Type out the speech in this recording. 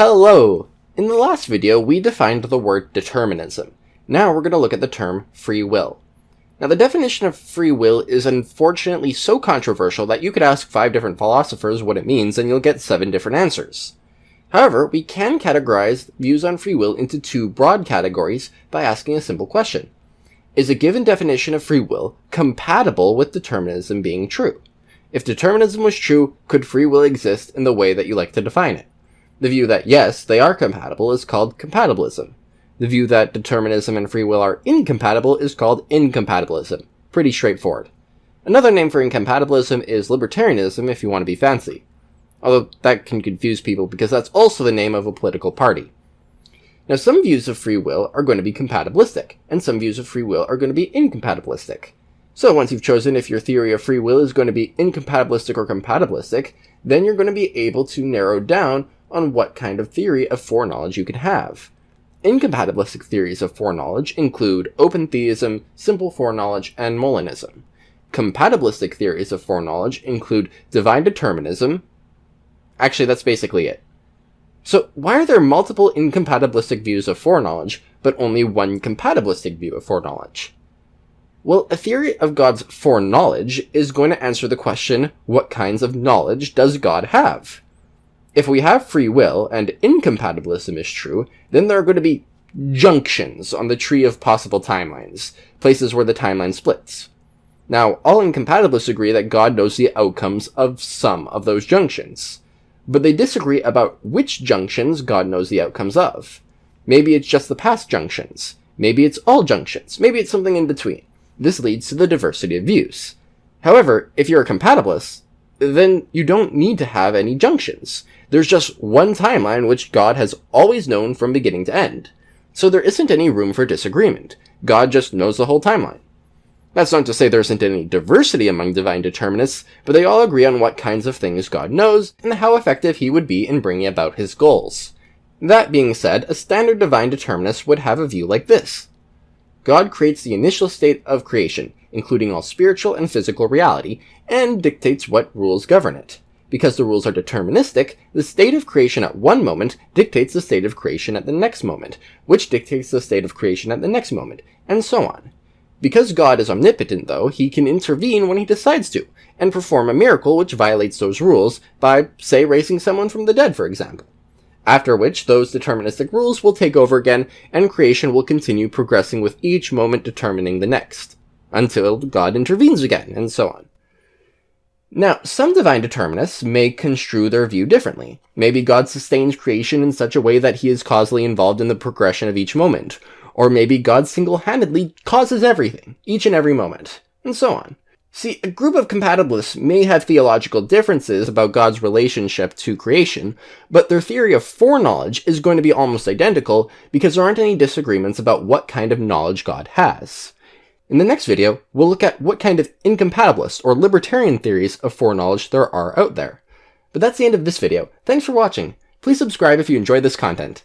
Hello! In the last video, we defined the word determinism. Now we're going to look at the term free will. Now the definition of free will is unfortunately so controversial that you could ask 5 different philosophers what it means and you'll get 7 different answers. However, we can categorize views on free will into 2 broad categories by asking a simple question. Is a given definition of free will compatible with determinism being true? If determinism was true, could free will exist in the way that you like to define it? The view that yes, they are compatible is called compatibilism. The view that determinism and free will are incompatible is called incompatibilism. Pretty straightforward. Another name for incompatibilism is libertarianism if you want to be fancy. Although that can confuse people because that's also the name of a political party. Now some views of free will are going to be compatibilistic, and some views of free will are going to be incompatibilistic. So once you've chosen if your theory of free will is going to be incompatibilistic or compatibilistic, then you're going to be able to narrow down on what kind of theory of foreknowledge you can have. Incompatibilistic theories of foreknowledge include open theism, simple foreknowledge, and Molinism. Compatibilistic theories of foreknowledge include divine determinism. Actually, that's basically it. So why are there multiple incompatibilistic views of foreknowledge, but only one compatibilistic view of foreknowledge? Well, a theory of God's foreknowledge is going to answer the question, what kinds of knowledge does God have? If we have free will and incompatibilism is true, then there are going to be junctions on the tree of possible timelines, places where the timeline splits. Now, all incompatibilists agree that God knows the outcomes of some of those junctions, but they disagree about which junctions God knows the outcomes of. Maybe it's just the past junctions, maybe it's all junctions, maybe it's something in between. This leads to the diversity of views. However, if you're a compatibilist, then you don't need to have any junctions. There's just one timeline which God has always known from beginning to end. So there isn't any room for disagreement. God just knows the whole timeline. That's not to say there isn't any diversity among divine determinists, but they all agree on what kinds of things God knows and how effective he would be in bringing about his goals. That being said, a standard divine determinist would have a view like this. God creates the initial state of creation, including all spiritual and physical reality, and dictates what rules govern it. Because the rules are deterministic, the state of creation at one moment dictates the state of creation at the next moment, which dictates the state of creation at the next moment, and so on. Because God is omnipotent, though, he can intervene when he decides to, and perform a miracle which violates those rules by, say, raising someone from the dead, for example. After which, those deterministic rules will take over again, and creation will continue progressing with each moment determining the next, until God intervenes again, and so on. Now, some divine determinists may construe their view differently. Maybe God sustains creation in such a way that he is causally involved in the progression of each moment. Or maybe God single-handedly causes everything, each and every moment, and so on. See, a group of compatibilists may have theological differences about God's relationship to creation, but their theory of foreknowledge is going to be almost identical because there aren't any disagreements about what kind of knowledge God has. In the next video, we'll look at what kind of incompatibilist or libertarian theories of foreknowledge there are out there. But that's the end of this video. Thanks for watching. Please subscribe if you enjoyed this content.